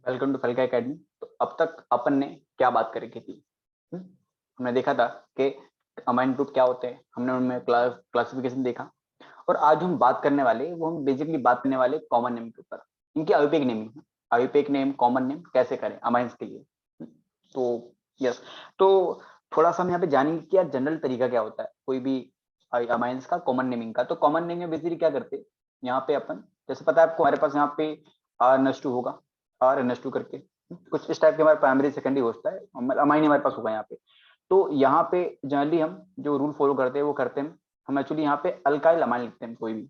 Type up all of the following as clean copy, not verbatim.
Welcome to Falka academy. तो अब तक अपन ने क्या बात कर रखी थी? हमने देखा था कि अमाइन ग्रुप क्या होते हैं, हमने उनमें क्लासिफिकेशन देखा। और आज हम बात करने वाले वो हम बेसिकली बात करने वाले कॉमन नेम के ऊपर, इनकी अविपेक नेमिंग, अविपेक नेम कॉमन नेम कैसे करें अमाइंस के लिए। तो यस, तो थोड़ा सा हम यहाँ पे जानेंगे कि यार जनरल तरीका क्या होता है कोई भी अमाइंस का कॉमन नेमिंग का। तो कॉमन नेम में बेसिकली क्या करते हैं, यहाँ पे अपन जैसे पता है आपको, हमारे पास यहाँ पे RNS2 होगा, RNS2 करके कुछ इस टाइप के हमारे प्राइमरी सेकेंडरी होता है, अमाइन हमारे पास होगा यहाँ पे। तो यहाँ पे जनरली हम जो रूल फॉलो करते हैं वो करते हैं, हम एक्चुअली यहाँ पे अल्काइल अमाइन लिखते हैं कोई भी।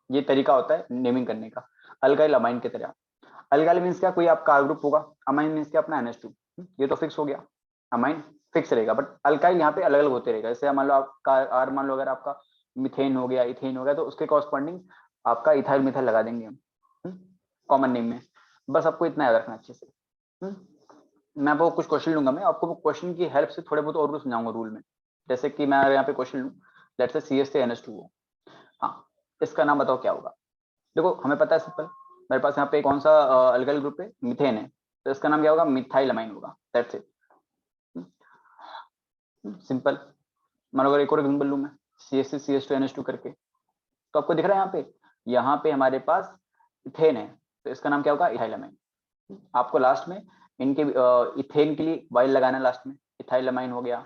ये तरीका होता है नेमिंग करने का, अल्काइल अमाइन की तरह। अल्काइल मीन्स क्या, कोई आपका ग्रुप होगा, अमाइन मीन्स क्या अपना NH2, ये तो फिक्स हो गया, अमाइन फिक्स रहेगा। बट अल्काइल यहाँ पे अलग अलग होते रहेगा। जैसे मान लो आपका आर, मान लो अगर आपका मिथेन हो गया, इथेन हो गया, तो उसके कॉरस्पॉन्डिंग आपका इथाइल मिथाइल लगा देंगे हम कॉमन नेम में। बस आपको इतना याद रखना अच्छे से। मैं आपको कुछ क्वेश्चन लूंगा, मैं आपको क्वेश्चन की हेल्प से थोड़े बहुत और कुछ समझाऊंगा रूल में। जैसे कि मैं यहाँ पे क्वेश्चन लूँ, लेट्स से CH3NH2 हो, हाँ, इसका नाम बताओ क्या होगा। देखो हमें पता है सिंपल, मेरे पास यहाँ पे कौन सा अल्काइल ग्रुप है, मिथेन है, तो इसका नाम क्या होगा, मिथाइल अमाइन होगा, दैट्स इट, सिंपल। मान लो अगर एक और एग्जांपल लूं मैं, CH3CH2NH2 करके, तो आपको दिख रहा है यहाँ पे हमारे पास इथेन है, तो इसका नाम क्या होगा, इथाइल अमाइन। आपको लास्ट में इनके इथेन के लिए वाइल लगाना लास्ट में, इथाइल अमाइन हो गया।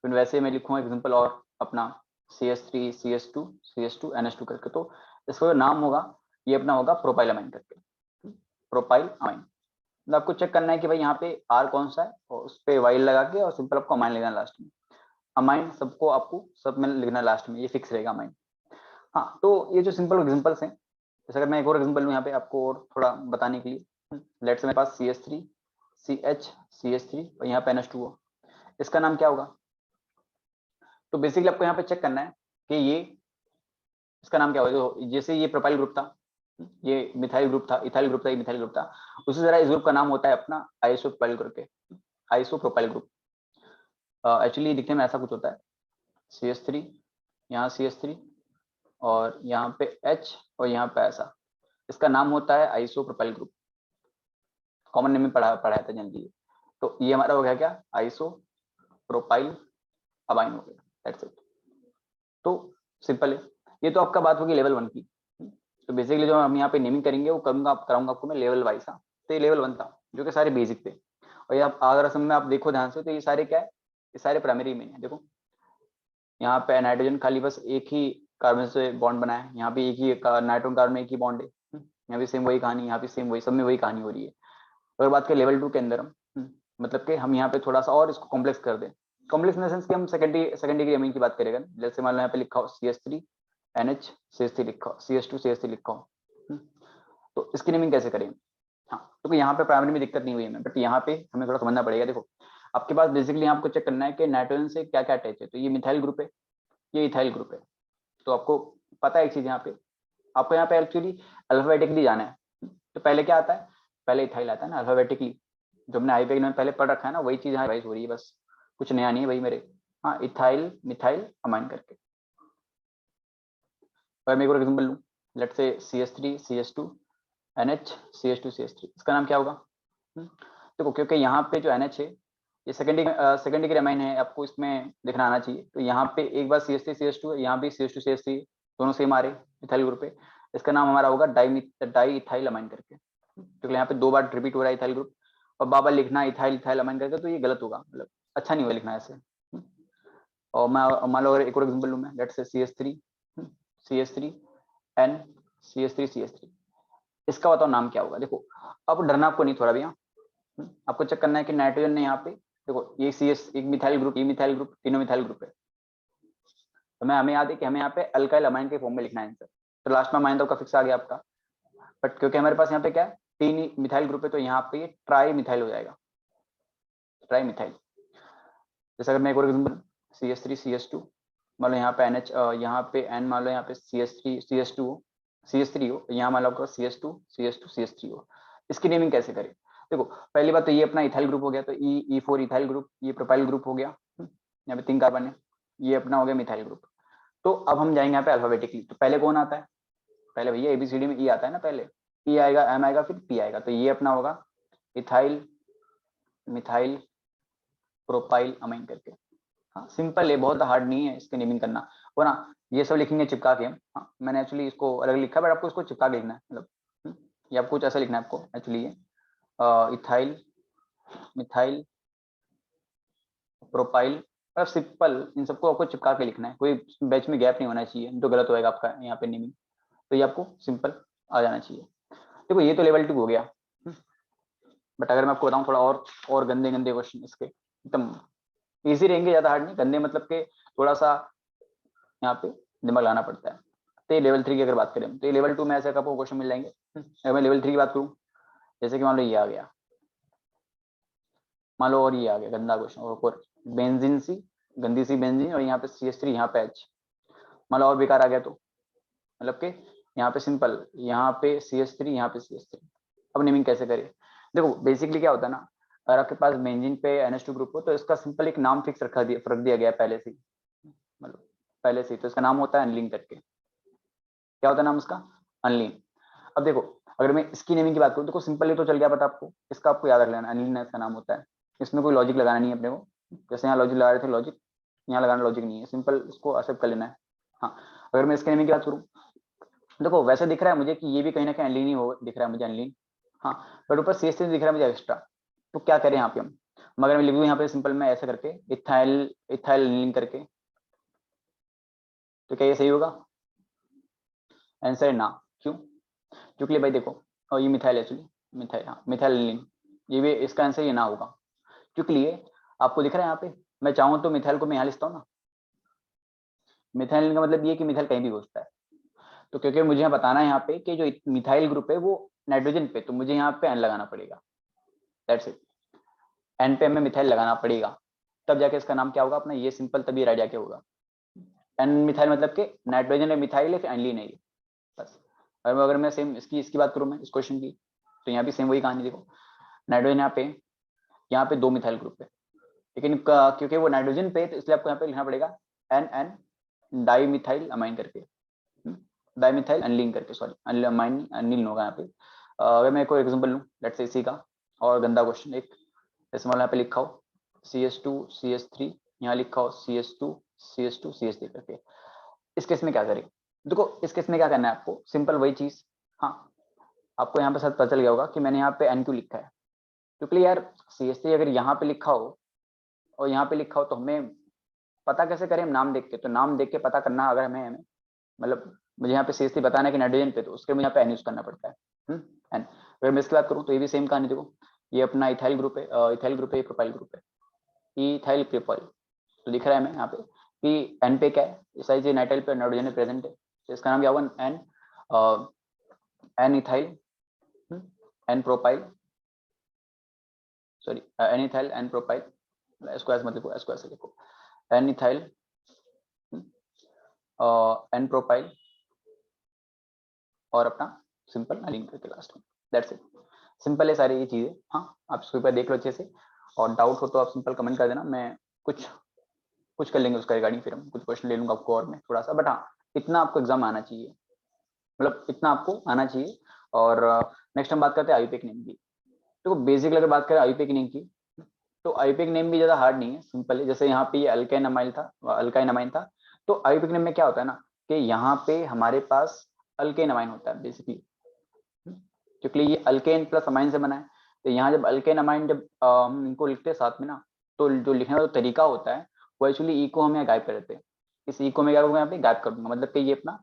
फिर वैसे मैं लिखूंगा एग्जांपल और अपना CH3CH2CH2NH2 करके, तो इसका जो नाम होगा ये अपना होगा प्रोपाइल अमाइन करके, प्रोपाइल अमाइन। मतलब आपको चेक करना है कि भाई यहाँ पे आर कौन सा है, और उस पर वाइल लगा के और सिंपल आपको अमाइन लिखना लास्ट में। अमाइन सबको आपको सब में लिखना लास्ट में, ये फिक्स रहेगा अमाइन। हाँ, तो ये जो सिंपल एग्जांपल्स हैं, जैसे अगर मैं एक और एग्जांपल लूँ यहाँ पे आपको और थोड़ा बताने के लिए, लेट्स से मेरे पास CH3 CH CH3 और यहाँ पे NH2 हो, इसका नाम क्या होगा। तो बेसिकली आपको यहाँ पे चेक करना है कि ये इसका नाम क्या होगा। तो जैसे ये प्रोपाइल ग्रुप था, ये मिथाइल ग्रुप था, इथाइल ग्रुप था, ये मिथाइल ग्रुप था, उसी तरह इस ग्रुप का नाम होता है अपना आइसोप्रोपाइल ग्रुप के, आइसोप्रोपाइल ग्रुप। एक्चुअली दिखने में ऐसा कुछ होता है, CH3, यहाँ CH3 और यहाँ पे H और यहाँ पे ऐसा, इसका नाम होता है आइसोप्रोपाइल ग्रुप। कॉमन नेम में पढ़ाया था जनरली। तो ये हमारा हो गया क्या, आइसोप्रोपाइल अमाइन हो गया, दैट्स इट। तो सिंपल है। ये तो आपका बात होगी लेवल 1 की। तो बेसिकली जो हम यहाँ पे नेमिंग करेंगे वो कराऊंगा आपको मैं लेवल वाइज। हाँ, तो ये लेवल 1 था जो कि सारे बेसिक थे। और ये आप अगर असम में आप देखो ध्यान से, तो ये सारे क्या है, ये सारे प्राइमरी में है। देखो यहाँ पे नाइट्रोजन खाली बस एक ही कार्बन से बॉन्ड बना है, यहाँ पे एक ही नाइट्रोजन कार्बन में एक ही बॉन्ड है, यहाँ भी सेम वही कहानी, यहाँ पे सेम वही, सब में वही कहानी हो रही है। अगर बात करें लेवल 2 के अंदर हम, मतलब कि हम यहाँ पे थोड़ा सा और इसको कॉम्प्लेक्स कर दें। कॉम्प्लेक्स इन द सेंस कि हम सेकेंड डिग्री अमीन की बात करेंगे। जैसे मान लो यहाँ पे लिखा हो CH3NH CH3 लिखा हो, CH2 CH3 लिखा हो, तो इसकी नेमिंग कैसे करें। हाँ, क्योंकि यहाँ पे प्राइमरी में दिक्कत नहीं हुई हमें, बट यहाँ पे हमें थोड़ा समझना पड़ेगा। देखो आपके पास बेसिकली आपको चेक करना है कि नाइट्रोजन से क्या क्या अटैच है। तो ये मिथाइल ग्रुप है, ये इथाइल ग्रुप है। तो आपको पता है एक चीज, यहाँ पे आपको यहाँ पे एक्चुअली अल्फाबेटिकली जाना है। तो पहले क्या आता है, पहले इथाइल आता है ना अल्फाबेटिकली, जो हमने आईपीएक में पहले पढ़ रखा है ना, वही चीज यहाँ रिवाइज हो रही है, बस कुछ नया नहीं है भाई मेरे। हाँ, इथाइल मिथाइल अमाइन करके। अगर मैं एक और एग्जांपल लूँ, लेट्स से CH3CH2NH CH2CH3, इसका नाम क्या होगा। देखो क्योंकि यहाँ पे जो NH है ये सेकेंड डिग्री अमाइन है, आपको इसमें देखना आना चाहिए। तो यहाँ पे एक बार CH3CH2 है, यहाँ भी CH2CH3, दोनों सेम आ रहे इथाइल ग्रुप पे। इसका नाम हमारा होगा डाई इथाइल अमाइन करके, क्योंकि यहाँ पे 2 बार रिपीट हो रहा है इथाइल ग्रुप। और बाबा लिखना इथाइल इथाइल अमाइन करके, तो ये गलत होगा, मतलब अच्छा नहीं होगा लिखना ऐसे। और मैं मान लो अगर एक और एग्जांपल लूँ मैं, लेट्स से CH3N CH3CH3, इसका बताओ नाम क्या होगा। देखो अब डरना आपको नहीं थोड़ा भी, हाँ, आपको चेक करना है कि नाइट्रोजन ने यहाँ पे, देखो ये CS एक मिथाइल ग्रुप, ये मिथाइल ग्रुप, तीनों मिथाइल ग्रुप है। तो हमें याद है कि हमें यहाँ पे अल्काइल अमाइन के फॉर्म में लिखना है आंसर। तो लास्ट में अमाइन तो फिक्स आ गया आपका। बट क्योंकि हमारे पास यहाँ पे क्या है, 3 मिथाइल ग्रुप है, तो यहाँ पे ये ट्राई मिथाइल हो जाएगा, ट्राई मिथाइल। जैसे अगर मैं एक और एग्जांपल, CH3CH2, मान लो यहाँ पे NH, यहाँ पे N, मान लो यहाँ पे CH3CH2 हो, CH3 हो, यहाँ मान लो आपका CH2CH2CH3 हो। इसकी नेमिंग कैसे करें। देखो पहली बात तो ये अपना इथाइल ग्रुप हो गया, तो E4 इथाइल ग्रुप, ये प्रोपाइल ग्रुप हो गया, यहाँ पे 3 कार्बन है, ये अपना हो गया मिथाइल ग्रुप। तो अब हम जाएंगे यहाँ पे अल्फाबेटिकली। तो पहले कौन आता है, पहले भैया ABCD में E आता है ना, पहले E आएगा, M आएगा, फिर P आएगा। तो ये अपना होगा इथाइल मिथाइल प्रोपाइल अमाइन करके। हाँ सिंपल है, बहुत हार्ड नहीं है इसके नेमिंग करना, वो ना ये सब लिखेंगे चिपका के हम। हाँ मैंने एक्चुअली इसको अलग लिखा है, बट आपको इसको चिपका के लिखना है, मतलब या कुछ ऐसा लिखना है आपको एक्चुअली। ये इथाइल मिथाइल प्रोपाइल, मतलब सिंपल इन सबको आपको चिपका के लिखना है, कोई बैच में गैप नहीं होना चाहिए, तो गलत होएगा आपका यहाँ पे नेमिंग। तो ये आपको सिंपल आ जाना चाहिए। देखो ये तो लेवल 2 हो गया, बट अगर मैं आपको बताऊं थोड़ा और गंदे गंदे क्वेश्चन इसके एकदम इजी रहेंगे, ज्यादा हार्ड नहीं, गंदे मतलब के थोड़ा सा यहाँ पे दिमाग लाना पड़ता है। तो ये लेवल 3 की अगर बात करें, तो ये लेवल 2 में ऐसे आपको क्वेश्चन मिल जाएंगे। अगर मैं लेवल 3 की बात करूँ, जैसे कि मान लो ये आ गया, मान लो और ये आ गया गंदा क्वेश्चन, और बेंजीन सी, गंदी सी बेंजीन, और यहाँ पे CH3, यहाँ पे H, मान लो और बेकार आ गया, तो मतलब कि यहाँ पे सिंपल, यहाँ पे CH3, यहाँ पे CH3। अब नेमिंग कैसे करें? देखो बेसिकली क्या होता है ना, अगर आपके पास बेंजीन पे NH2 ग्रुप हो, तो इसका सिंपल एक नाम फिक्स रख दिया गया पहले से, मतलब पहले से, तो इसका नाम होता है अनलीन करके। क्या होता है नाम इसका? अनलीन। अब देखो अगर मैं इसकी नेमिंग की बात करूँ, देखो सिंपल, ये तो चल गया पता आपको, इसका आपको याद रख लेना, अनलीन इसका नाम होता है, इसमें कोई लॉजिक लगाना नहीं है अपने को, जैसे यहाँ लॉजिक लगा रहे थे, लॉजिक यहाँ लगाना लॉजिक नहीं है, सिंपल इसको एक्सेप्ट कर लेना है। हाँ अगर मैं इसके नेमिंग की बात करूँ, देखो वैसे दिख रहा है मुझे कि ये भी कहीं ना कहीं अनलीन ही हो, दिख रहा है मुझे अनलीन। हाँ बट ऊपर CH3 दिख रहा है मुझे एक्स्ट्रा, तो क्या करें यहाँ पे हम? मगर मैं लिख दूँ यहाँ पे सिंपल मैं ऐसे करके इथाइल इथाइल अनलीन करके, तो क्या ये सही होगा? आंसर है ना। क्यों? क्योंकि भाई देखो, और ये मिथाइल एक्चुअली, मिथाइल, हाँ मिथाइल अनलीन, ये भी इसका आंसर ये ना होगा, क्योंकि लिए आपको दिख रहा है यहाँ पे, मैं चाहूँ तो मिथाइल को मैं यहाँ लिखता हूँ ना, मिथाइल का मतलब ये कि मिथाइल कहीं भी घुसता है, तो क्योंकि मुझे यहाँ बताना है यहाँ पे कि जो मिथाइल ग्रुप है वो नाइट्रोजन पे, तो मुझे यहाँ पे एन लगाना पड़ेगा, दैट्स इट, एन पे हमें मिथाइल लगाना पड़ेगा, तब जाके इसका नाम क्या होगा अपना, ये सिंपल तभी राइट जाके होगा। एन मिथाइल मतलब कि नाइट्रोजन है, मिथाइल है, फिर एनलीन है ये, बस। अगर मैं सेम इसकी बात करूँ, मैं इस क्वेश्चन की, तो यहाँ भी सेम वही कहानी, देखो नाइट्रोजन यहाँ पे 2 मिथाइल ग्रुप है, लेकिन क्योंकि वो नाइट्रोजन पे, तो इसलिए आपको यहाँ पे लिखना पड़ेगा N N dimethyl amine करके, डाई मिथाइल अनलीन करके, सॉरी अमाइन अनिल होगा यहाँ पे। अगर मैं कोई एग्जांपल लूँ, लेट्स से इसी का और गंदा क्वेश्चन एक, जैसे मान लो यहाँ पे लिखा हो CH2 CH3, यहाँ लिखा हो CH2 CH2 CH3 करके, इस केस में क्या करें? देखो इस केस में क्या करना है आपको, सिंपल वही चीज। हाँ आपको यहाँ पे शायद पता चल गया होगा कि मैंने यहाँ पे एन क्यू लिखा है, क्योंकि यार CH3 अगर यहाँ पे लिखा हो और यहाँ पे लिखा हो, तो हमें पता कैसे करें? हम नाम देख के, तो नाम देख के पता करना, अगर हमें मतलब मुझे यहाँ पे CH3 बताना है कि नाइट्रोजन पे, तो उसके मुझे यहाँ पे एन यूज करना पड़ता है, एन। अगर मैं इसकी बात करूँ, तो ये भी सेम कहानी, देखो ये अपना इथाइल ग्रुप है, इथाइल ग्रुप है, प्रोपाइल ग्रुप है, इथाइल प्रोपाइल, तो दिख रहा है हमें यहाँ पे कि एन पे क्या है, इस नाइट्राइल पे नाइट्रोजन प्रेजेंट है, तो इसका नाम क्या होगा? N N ethyl N propyl, sorry N ethyl N propyl, इसको ऐसे मत लिखो, इसको ऐसे लिखो, एन इथाइल एन प्रोपाइल और अपना सिंपल अलीन करके लास्ट में, दैट्स इट। सिंपल है सारी ये चीजें। हाँ आप इसके ऊपर देख लो अच्छे से, और डाउट हो तो आप सिंपल कमेंट कर देना, मैं कुछ कर लेंगे उसका रिगार्डिंग, फिर हम कुछ क्वेश्चन ले लूंगा आपको और मैं थोड़ा सा, बट हाँ इतना आपको एग्जाम आना चाहिए, मतलब इतना आपको आना चाहिए। और नेक्स्ट हम बात करते हैं आईयूपीएसी नेम की। तो बेसिकली अगर बात करें आईयूपीएसी नेम की, तो आईयूपीएसी नेम भी ज्यादा हार्ड नहीं है, सिंपल है। जैसे यहाँ पे ये अल्काइन अमाइन था, अल्काइन अमाइन था, तो आईयूपीएसी नेम में क्या होता है ना कि यहाँ पे हमारे पास अल्केन अमाइन होता है बेसिकली, क्योंकि ये अल्केन प्लस अमाइन से बना है। तो यहाँ जब अल्केन अमाइन जब हम इनको लिखते हैं साथ में ना, तो जो लिखने का जो तरीका होता है वो एक्चुअली ई को हम यहाँ गायब कर देते हैं। इस ई को मैं क्या करूँगा, यहाँ पे गायब कर दूंगा, मतलब कि ये अपना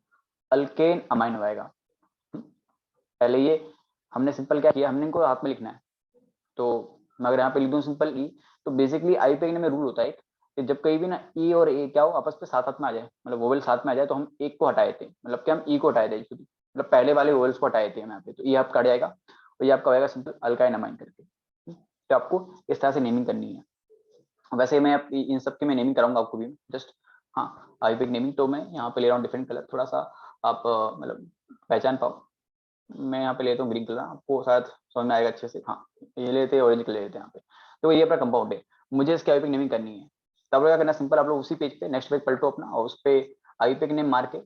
अल्केन अमाइन हो जाएगा। पहले ये हमने सिंपल क्या किया, हमने इनको हाथ में लिखना है, तो मैं अगर यहाँ पे लिख दूँ सिंपल ई, तो बेसिकली आईयूपीएसी में रूल होता है कि जब कहीं भी ना ई और ए क्या हो आपस में साथ साथ में आ जाए, मतलब वोवेल साथ में आ जाए, तो हम एक को हटाए थे, मतलब कि हम ई को हटाए थे, मतलब पहले वाले वोवेल्स को हटाए थे हम यहाँ पे, तो ये आपका हट जाएगा, और ये आपका होगा सिंपल अल्काइन अमाइन करके। तो आपको इस तरह से नेमिंग करनी है। वैसे मैं इन सब की मैं नेमिंग कराऊंगा आपको भी जस्ट। हाँ आईयूपीएसी नेमिंग तो मैं यहाँ पे ले रहा हूँ डिफरेंट कलर, थोड़ा सा आप मतलब पहचान पाओ। मैं यहाँ पे लेता हूँ ग्रीन कलर, आपको शायद समझ में आएगा अच्छे से। हाँ ये लेते हैं, ऑरेंज कलर लेते हैं यहाँ पे। तो ये अपना कंपाउंड है, मुझे इसकी आईयूपीएसी नेमिंग करनी है। तब क्या करना, सिंपल आप लोग उसी पेज पे नेक्स्ट पेज पलटो अपना, और उस पे आईयूपीएसी नेम मार के,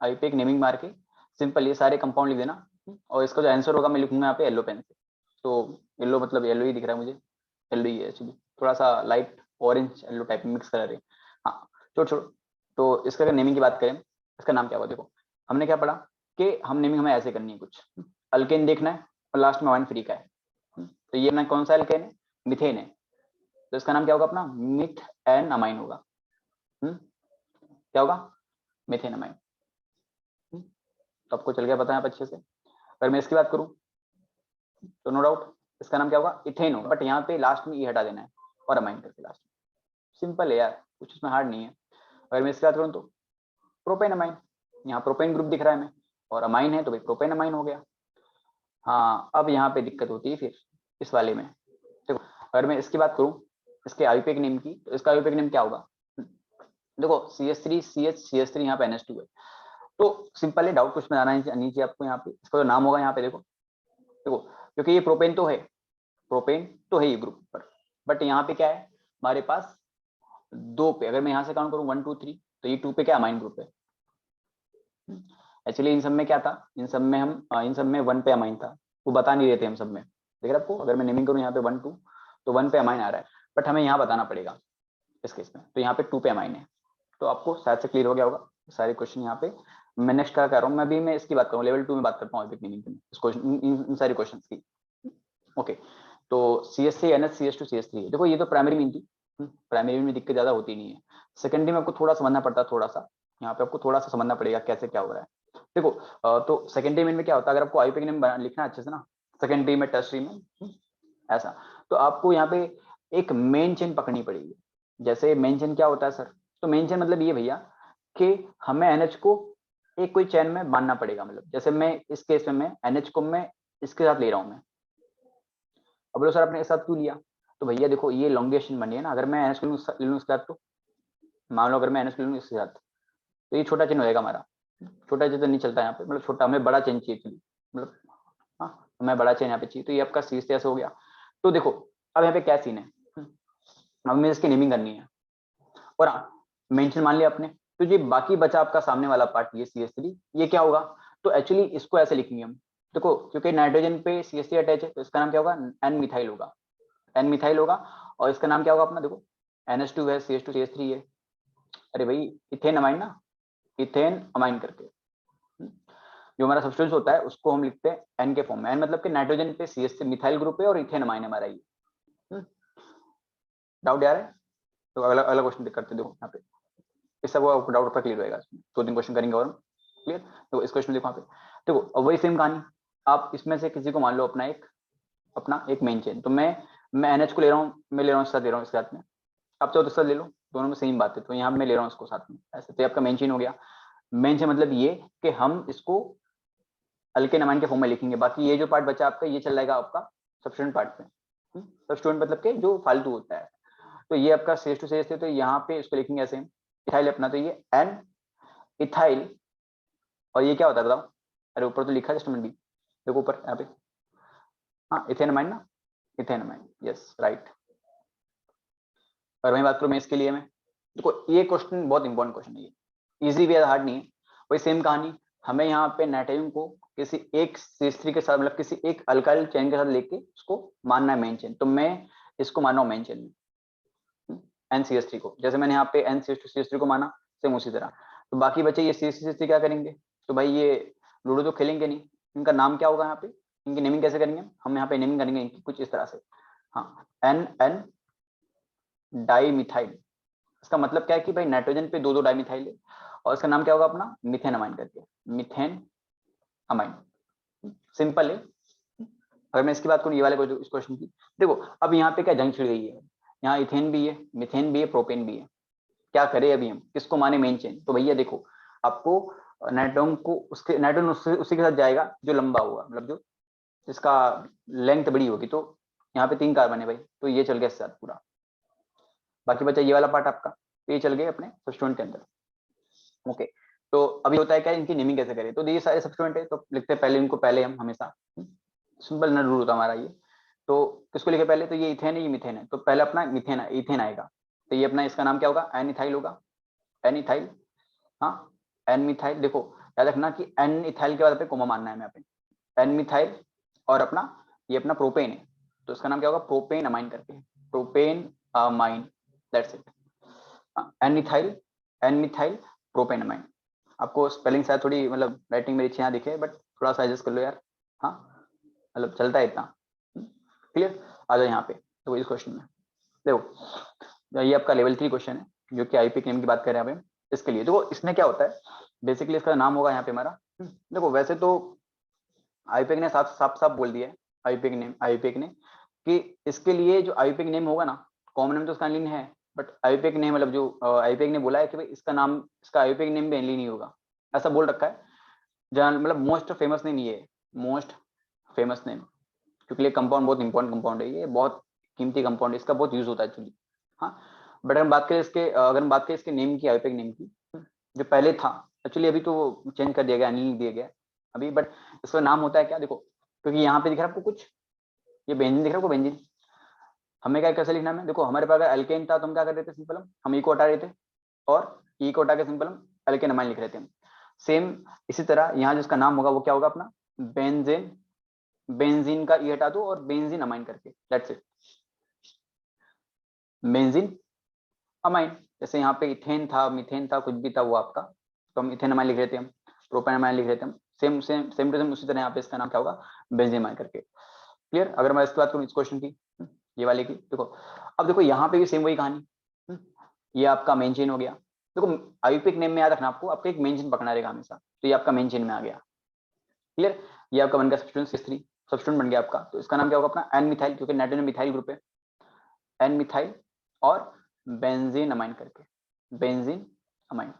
आईयूपीएसी नेमिंग मार के सिंपल ये सारे कंपाउंड लिख देना, और इसका जो आंसर होगा मैं लिखूंगा यहाँ पे येलो पेन से। तो येलो मतलब येलो ही दिख रहा है मुझे, येलो ही है एक्चुअली, थोड़ा सा light orange yellow type mix colour है। हाँ छोड़ छोड़, तो इसका अगर नेमिंग की बात करें, इसका नाम क्या होगा? देखो हमने क्या पढ़ा कि हम नेमिंग हमें ऐसे करनी है, कुछ अल्केन देखना है और लास्ट में अमाइन फ्री का है। तो ये अपना कौन सा अल्केन है? मिथेन है, तो इसका नाम क्या होगा अपना? मिथ एन अमाइन होगा। क्या होगा? Methane amine. तो आपको चल गया पता है अच्छे से। अगर मैं इसकी बात करूं तो नो डाउट इसका नाम क्या होगा? इथेन होगा, बट यहाँ पे लास्ट में ई हटा देना है और अमाइन करके लास्ट में। सिंपल है यार, कुछ इसमें हार्ड नहीं है। अगर मैं इसकी बात करूँ तो प्रोपेन अमाइन, यहाँ प्रोपेन ग्रुप दिख रहा है हमें और अमाइन है तो भाई प्रोपेन अमाइन हो गया। हाँ अब यहाँ पे दिक्कत होती है फिर इस वाले में। देखो अगर मैं इसकी बात करूँ इसके आईयूपीएक नेम की, तो इसका आईयूपीएक नेम क्या होगा? देखो CH3 CH CH3 यहाँ पे NH2 है, तो सिंपल है, डाउट कुछ में आना नहीं चाहिए आपको। यहाँ पे इसका जो नाम होगा यहाँ पे देखो देखो, क्योंकि ये प्रोपेन तो है ये ग्रुप पर, बट यहाँ पे क्या है हमारे पास 2 पे, अगर मैं यहाँ से काउंट करूँ 1 2 3, तो ये 2 पे क्या अमाइन ग्रुप है। एक्चुअली इन सब में क्या था, इन सब में 1 पे अमाइन था, वो बता नहीं रहे थे हम सब में। देख रहे आपको, अगर मैं नेमिंग करूँ यहाँ पे 1 2, तो 1 पे अमाइन आ रहा है, बट हमें यहाँ बताना पड़ेगा इस केस में, तो यहाँ पे 2 पे अमाइन है। तो आपको शायद से क्लियर हो गया होगा सारे क्वेश्चन यहाँ पे। मैं नेक्स्ट क्या कर रहा हूँ, मैं इसकी बात करूँ लेवल 2 में बात करता हूँ नेमिंग की, इस क्वेश्चन इन सारे क्वेश्चन की। ओके, तो CH3 NH CH2 CH3 देखो ये तो प्राइमरी मीन थी, प्राइमरी में दिक्कत ज्यादा होती नहीं है। सेकेंडरी में आपको थोड़ा समझना पड़ता है, थोड़ा सा यहाँ पे आपको थोड़ा सा समझना पड़ेगा कैसे क्या हो रहा है। देखो तो सेकेंडरी में क्या होता है, अगर आपको आईयूपीएक नेम लिखना है अच्छे से ना, सेकेंडरी में टर्सरी में ऐसा, तो आपको यहाँ पे एक मेन चेन पकड़नी पड़ेगी। जैसे मेन चेन क्या होता है सर? तो मेन चेन मतलब ये भैया कि हमें NH को एक कोई चेन में बांधना पड़ेगा। मतलब जैसे मैं इस केस में मैं NH को मैं इसके साथ ले रहा हूँ मैं, अब बोलो सर आपने एक साथ क्यों लिया? तो भैया देखो ये लॉन्गेशन बनी है ना, अगर मैं NH को ले लूँ इसके साथ, तो मान लो अगर मैं NH ले लूँ इसके साथ, तो ये छोटा चेन होएगा हमारा। छोटा चेन तो नहीं चलता यहाँ पे, मतलब छोटा, हमें बड़ा चेन चाहिए एक्चुअली, मतलब हाँ हमें बड़ा चेन यहाँ पे चाहिए। तो ये आपका सी ऐसे हो गया। तो देखो अब यहाँ पे क्या सीन है, अब हमें इसकी नेमिंग करनी है और मेंशन मान लिया आपने, तो ये बाकी बचा आपका सामने वाला पार्ट ये CH3, ये क्या होगा? तो एक्चुअली इसको ऐसे लिखेंगे हम, देखो क्योंकि नाइट्रोजन पे CH3 अटैच है, तो इसका नाम क्या होगा? N मिथाइल होगा, N मिथाइल होगा। और इसका नाम क्या होगा अपना? देखो NH2 है, CH2 CH3 है, अरे भाई इथेन अमाइन ना, इथेन अमाइन करके जो हमारा सब्सटेंस होता है उसको हम लिखते हैं N के फॉर्म में। N मतलब कि नाइट्रोजन पे CH3 मिथाइल ग्रुप है और इथेन अमाइन है हमारा ये। डाउट आ रहा है? तो अगला अगला क्वेश्चन करते देखो यहाँ पे, इस सब डाउट पर क्लियर होगा। 2 3 क्वेश्चन करेंगे और क्लियर। तो इस क्वेश्चन देखो यहाँ पे, देखो वही सेम कहानी, आप इसमें से किसी को मान लो अपना एक मेन चेन, तो मैं NH को ले रहा हूँ, मैं ले रहा हूँ साथ, ले रहा हूँ इसके साथ में, आप चाहो तो साथ ले लो, दोनों में सेम बात है। तो यहाँ मैं ले रहा हूँ इसको साथ में ऐसे, तो आपका मेन चेन हो गया। मेन चेन मतलब ये कि हम इसको अल्केन अमाइन के फॉर्म में लिखेंगे, बाकी ये जो पार्ट बचा आपका ये चल जाएगा आपका सब्स्टिट्यूएंट पार्ट में। सब्स्टिट्यूएंट मतलब के जो फालतू होता है, तो ये आपका CH2 CH3, तो यहाँ पे इसको लिखेंगे ऐसे इथाइल अपना, तो ये N इथाइल, और ये क्या होता है बताओ? अरे ऊपर तो लिखा है जस्ट भी, देखो ऊपर यहाँ पे, हाँ इथेन अमाइन ना, इथेन अमाइन, यस राइट। और वही बात करूँ मैं इसके लिए, मैं देखो ये क्वेश्चन बहुत इंपॉर्टेंट क्वेश्चन है, ये इजी भी है हार्ड नहीं है। वही सेम कहानी, हमें यहाँ पे नाइट्रोजन को किसी एक CH3 के साथ, मतलब किसी एक अल्काइल चेन के साथ लेके उसको मानना है मेन चेन, तो मैं इसको मान रहा हूँ मेन चेन में NCH3 को, जैसे मैंने यहाँ पे NCH2 CH3 को माना, सेम उसी तरह। तो बाकी बचे ये CH3 क्या करेंगे? तो भाई ये लूडो तो खेलेंगे नहीं, इनका नाम क्या होगा यहाँ पे? इनकी नेमिंग कैसे करेंगे हम? यहाँ पे नेमिंग करेंगे इनकी कुछ इस तरह से, हाँ NN डाई मिथाइल। इसका मतलब क्या है कि भाई नाइट्रोजन पे 2 2 डाइमिथाइल है, और इसका नाम क्या होगा अपना? मिथेन अमाइन करके, मिथेन अमाइन। सिंपल है। अगर मैं इसकी बात करूँ ये वाले इस क्वेश्चन की, देखो अब यहाँ पे क्या जंग छिड़ गई है, यहाँ इथेन भी है, मिथेन भी है, प्रोपेन भी है, क्या करें अभी हम? किसको माने मेन चेन? तो भैया देखो आपको नाइट्रोजन को उसके नाइट्रोजन उसी के साथ जाएगा जो लंबा होगा, मतलब जो इसका लेंथ बड़ी होगी। तो यहाँ पे 3 कार्बन है भाई, तो ये चल गया इसके साथ पूरा, बाकी बचा ये वाला पार्ट आपका, तो ये चल गए अपने सब्स्टिट्यूएंट के अंदर। ओके, तो अभी होता है क्या, इनकी नेमिंग कैसे करें? तो ये सारे सब्स्टिट्यूएंट है, तो लिखते हैं पहले इनको, पहले हम हमेशा सिंपल ना रूल होता हमारा ये। तो किसको लिखे पहले? तो ये इथेन है, ये मिथेन है, तो पहले अपना मिथेन इथेन आएगा, तो ये अपना इसका नाम क्या होगा? एन इथाइल होगा, एन इथाइल, हाँ एन मिथाइल। देखो याद रखना कि एन इथाइल के बाद पे कोमा मानना है यहाँ पे, एन मिथाइल। और अपना ये अपना प्रोपेन है, तो इसका नाम क्या होगा, प्रोपेन अमाइन करके, propane amine, that's it. N methyl propane amine. आपको स्पेलिंग शायद थोड़ी मतलब राइटिंग मेरी अच्छी यहाँ दिखे, बट थोड़ा सा एडजस्ट कर लो यार। हाँ मतलब चलता है इतना, क्लियर। आ जाओ यहाँ पे, तो इस क्वेश्चन में देखो, ये आपका लेवल 3 क्वेश्चन है, जो कि आईपीक नेम की बात कर रहे हैं यहाँ पे। इसके लिए देखो, इसमें क्या होता है, बेसिकली इसका नाम होगा यहाँ पे हमारा, देखो वैसे तो आईपीक ने साफ साफ साफ बोल दिया है, आईपीक ने कि इसके लिए जो आईपीक नेम होगा ना, कॉमन नेम तो उसका एनलिन है, बट आईपीक नेम मतलब जो आईपीक ने बोला है कि भाई इसका नाम, इसका आईपीक नेम भी एनलिन ही होगा, ऐसा बोल रखा है। जहाँ मतलब मोस्ट फेमस नेम ये है, मोस्ट फेमस नेम, क्योंकि ये कंपाउंड बहुत इंपॉर्टेंट कंपाउंड है, ये बहुत कीमती कंपाउंड है, इसका बहुत यूज होता है एक्चुअली। हाँ बट अगर हम बात करें इसके, अगर हम बात करें इसके नेम की, आईपीक नेम की, जो पहले था एक्चुअली, अभी तो चेंज कर दिया गया, एनलिन दिया गया अभी, बट इसका नाम होता है क्या, देखो क्योंकि यहाँ पे दिख रहा है आपको कुछ, ये बेंजीन दिख रहा है आपको, बेंजीन। हमें क्या कैसे लिखना है, देखो हमारे पास अगर एल्केन था तो हम क्या कर रहे थे, सिंपल हम ई को हटा रहे थे, और ई को हटा के सिंपल हम एल्केन अमाइन लिख रहे थे हम। सेम इसी तरह यहाँ जिसका नाम होगा वो क्या होगा अपना, बेंजेन, बेंजीन का ई हटा दो और बेंजीन अमाइन करके, दैट्स इट, बेंजीन अमाइन। जैसे यहाँ पे इथेन था, मिथेन था, कुछ भी था वो आपका, तो हम इथेन अमाइन लिख रहे थे, हम प्रोपेन अमाइन लिख रहे थे हम, same same same to same उसी तरह यहाँ पे इसका नाम क्या होगा, बेंजीन अमाइन करके, क्लियर। अगर मैं इसकी बात करूँ इस क्वेश्चन की, ये वाले की, देखो अब देखो यहाँ पे भी सेम वही कहानी, ये आपका मेन चेन हो गया। देखो आईपीक नेम में याद रखना आपको, आपको एक मेन चेन पकड़ना रहेगा हमेशा, तो ये आपका मेन चेन में आ गया, क्लियर। ये आपका बन गया सब्स्टिट्यूएंट C3, सब्स्टिट्यूएंट बन गया आपका, तो इसका नाम क्या होगा अपना, एन मिथाइल, क्योंकि नाइट्रोजन मिथाइल ग्रुप है, एन मिथाइल और बेंजीन अमाइन करके, बेंजीन अमाइन।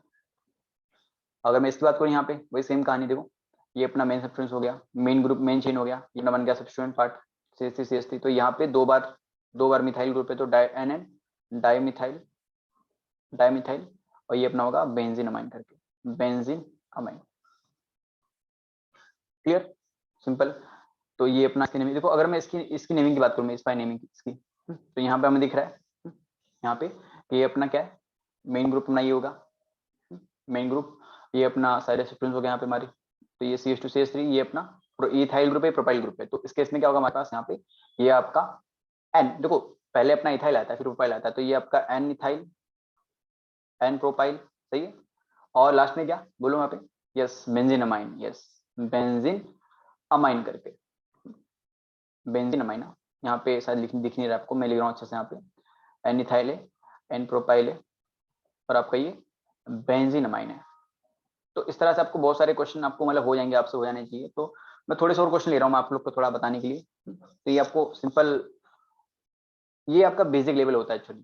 अगर मैं इसकी बात करूँ यहाँ पे, वही सेम कहानी, देखो ये अपना मेन सब्स्टिट्यूएंट हो गया, मेन ग्रुप, मेन चेन हो गया, ये बन गया सब्स्टिट्यूएंट पार्ट CH3CH3, तो यहाँ पे दो बार मिथाइल ग्रुप है, तो NN डाई मिथाइल, और ये अपना होगा बेंजीन अमाइन करके, बेंजीन अमाइन, क्लियर, सिंपल। तो ये अपना इसकी नेमिंग, देखो अगर मैं इसकी नेमिंग की बात करूँ, इस नेमिंग की इसकी, तो यहाँ पे हमें दिख रहा है यहाँ पे कि ये अपना क्या है, मेन ग्रुप अपना ये होगा, मेन ग्रुप, ये अपना सारे सब्स्टिट्यूएंट्स हो गए यहाँ पे हमारी, तो ये CH2CH3, ये अपना इथाइल ग्रुप है, प्रोपाइल ग्रुप है, तो इस केस में क्या होगा हमारे पास यहाँ पे, ये आपका एन, देखो पहले अपना इथाइल आता है फिर प्रोपाइल आता है, तो ये आपका एन इथाइल, एन प्रोपाइल, सही है, और लास्ट में क्या बोलो वहां पे, yes benzene amine, yes benzene amine करके, बेंजीन अमाइन, यहाँ पे शायद दिख नहीं रहा आपको, मैं लिख रहा हूँ अच्छे से, यहाँ पे एन इथाइल है, एन प्रोपाइल है, और आपका ये बेंजीन अमाइन है। तो इस तरह से आपको बहुत सारे क्वेश्चन आपको मतलब हो जाएंगे, आपसे हो जाने चाहिए, तो मैं थोड़े से और क्वेश्चन ले रहा हूँ आप लोग को थोड़ा बताने के लिए, तो ये आपको सिंपल, ये आपका बेसिक लेवल होता है एक्चुअली।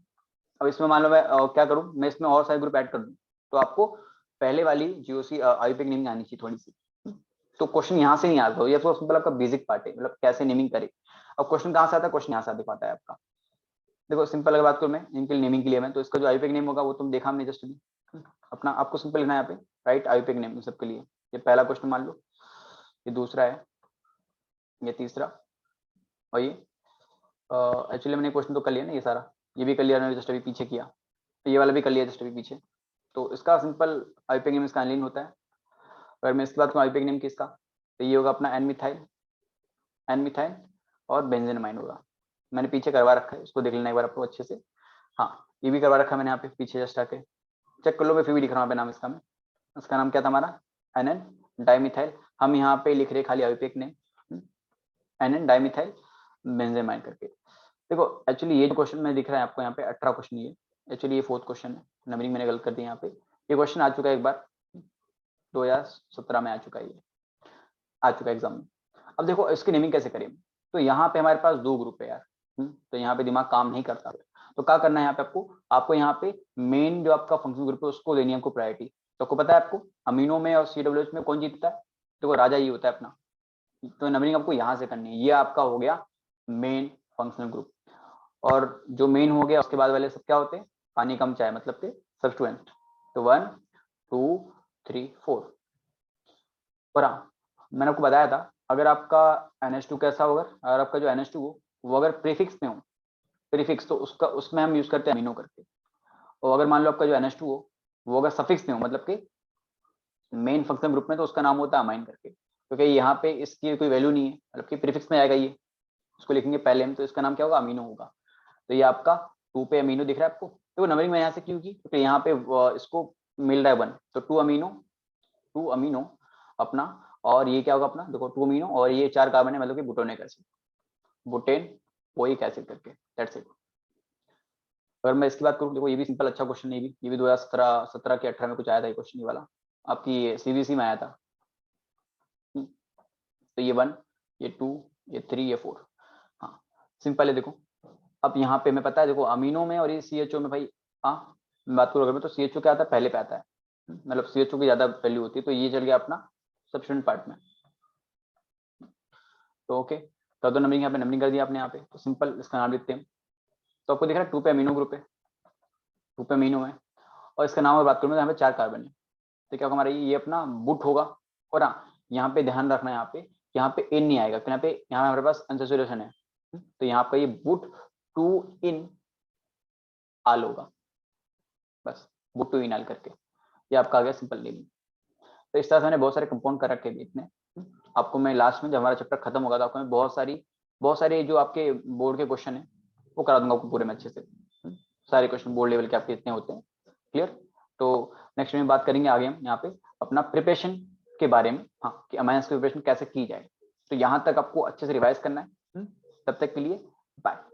अब इसमें मान लो मैं क्या करूं, मैं इसमें और सारे ग्रुप ऐड कर दूं, तो आपको पहले वाली जीओसी आईपीक नेमिंग आनी चाहिए थोड़ी सी, तो क्वेश्चन यहाँ से नहीं आता, ये तो सिंपल आपका बेसिक पार्ट है, मतलब कैसे नेमिंग करे। अब क्वेश्चन कहाँ से आता है, क्वेश्चन यहाँ से आते पाता है आपका। देखो सिंपल अगर बात करूँ मैं इनके नेमिंग के लिए, मैं तो इसका जो आईपीक नेम होगा वो तुम देखा हमने जस्ट अभी, अपना आपको सिंपल लिखना है यहाँ पे, राइट आईपीक नेम सबके लिए। ये पहला क्वेश्चन मान लो, ये दूसरा है, ये तीसरा, और ये एक्चुअली मैंने क्वेश्चन तो कर लिया ना, ये सारा ये भी कर लिया मैंने जस्ट अभी पीछे किया, ये वाला भी कर लिया जस्ट अभी पीछे। तो इसका सिंपल आईपीक नेम इसका एनलिन होता है। अगर मैं इसके बाद आईपीक नेम किसका, तो ये होगा अपना एन मिथाइल और बेंजीन अमाइन होगा। मैंने पीछे करवा रखा है, उसको देख लेना एक बार आपको अच्छे से। हाँ ये भी करवा रखा है मैंने यहाँ पे पीछे जस्ट आके चेक कर लो, मैं फिर भी लिख रहा हूँ नाम इसका, मैं उसका नाम क्या था हमारा, NN डाइमिथाइल। हम यहाँ पे लिख रहे खाली IUPAC name NN dimethyl benzene amine करके। देखो एक्चुअली ये जो क्वेश्चन में दिख रहा है आपको यहाँ पे 18 क्वेश्चन, ये एक्चुअली ये 4th क्वेश्चन है, नंबरिंग मैंने गलत कर दी यहाँ पे। ये क्वेश्चन आ चुका है एक बार 2017 में आ चुका है, ये आ चुका है एग्जाम में। अब देखो इसकी नेमिंग कैसे करें, तो यहाँ पे हमारे पास 2 ग्रुप है यार, तो यहाँ पे दिमाग काम नहीं करता, तो क्या करना है यहाँ पे आपको यहाँ पे मेन जो आपका फंक्शन ग्रुप है उसको देनी है आपको प्रायोरिटी। तो आपको पता है आपको अमीनो में और CWH में कौन जीतता है, देखो राजा ही होता है अपना, तो नंबरिंग आपको यहाँ से करनी है। ये आपका हो गया मेन फंक्शनल ग्रुप, और जो मेन हो गया उसके बाद वाले सब क्या होते हैं, पानी कम चाय मतलब के सब्स्टिट्यूएंट। तो 1 2 3 4, और हाँ मैंने आपको बताया था अगर आपका NH2 कैसा होगा, अगर आपका जो NH2 हो वो अगर प्रीफिक्स में हो, प्रीफिक्स तो उसका उसमें हम यूज करते हैं अमीनो करके, और अगर मान लो आपका जो NH2 हो वो अगर सफिक्स में हो मतलब कि मेन फंक्शनल ग्रुप में, तो उसका नाम होता है अमाइन करके, क्योंकि यहाँ पे इसकी कोई वैल्यू नहीं है, मतलब कि प्रीफिक्स में आएगा ये, इसको लिखेंगे पहले हम, तो इसका नाम क्या होगा, अमीनो होगा। तो ये आपका 2 पे अमीनो दिख रहा है आपको। तो नंबरिंग मैंने यहाँ से क्यों की, क्योंकि यहाँ पे इसको मिल रहा है 1, तो 2 अमीनो अपना, और ये क्या होगा अपना, देखो 2 अमीनो, और ये 4 कार्बन है, मतलब कि बुटोनिक एसिड, बुटेन ओइक एसिड करके, दैट्स इट। अगर मैं इसकी बात करूँ, देखो ये भी सिंपल अच्छा क्वेश्चन है, ये भी 2017 के 18 में कुछ आया था ये क्वेश्चन, ये वाला आपकी सीबीएसई में आया था। तो ये 1, ये 2, ये 3, ये 4, हाँ सिंपल है। देखो अब यहाँ पे मैं पता है, देखो अमीनो में और ये CHO में भाई, हाँ मैं बात करूँ अगर मैं, तो CHO क्या आता है, पहले पे आता है, मतलब CHO की ज्यादा वैल्यू होती है, तो ये चल गया अपना सब्स्टिट्यूएंट पार्ट में। तो ओके, तो नंबरिंग यहाँ पे नंबरिंग कर दिया आपने यहाँ पे, तो सिंपल इसका नाम लिखते हैं। तो आपको दिख रहा है 2 पे अमीनो ग्रुप है, 2 पे अमीनो है, और इसका नाम में बात करूँ तो यहाँ पे 4 कार्बन है। तो क्या होगा हमारा, ये अपना बुट होगा। और हाँ यहाँ पे ध्यान रखना, यहाँ पे इन नहीं आएगा, यहाँ पे, यहाँ हमारे पास अनसैचुरेशन है, तो यहाँ पे ये बुट 2 इन आल होगा, बस बुट 2 इन आल करके ये आपका आ गया सिंपल नेमिंग। तो इस तरह से मैंने बहुत सारे कंपाउंड कर रखे हैं इतने। आपको मैं लास्ट में जब हमारा चैप्टर खत्म होगा, तो आपको मैं बहुत सारी जो आपके बोर्ड के क्वेश्चन है वो करा दूंगा आपको पूरे में अच्छे से। सारे क्वेश्चन बोर्ड लेवल के आपके इतने होते हैं, क्लियर। तो नेक्स्ट में बात करेंगे आगे हम यहाँ पे अपना प्रिपरेशन के बारे में, हाँ कि अमाइंस की प्रिपरेशन कैसे की जाए। तो यहाँ तक आपको अच्छे से रिवाइज करना है। तब तक के लिए बाय।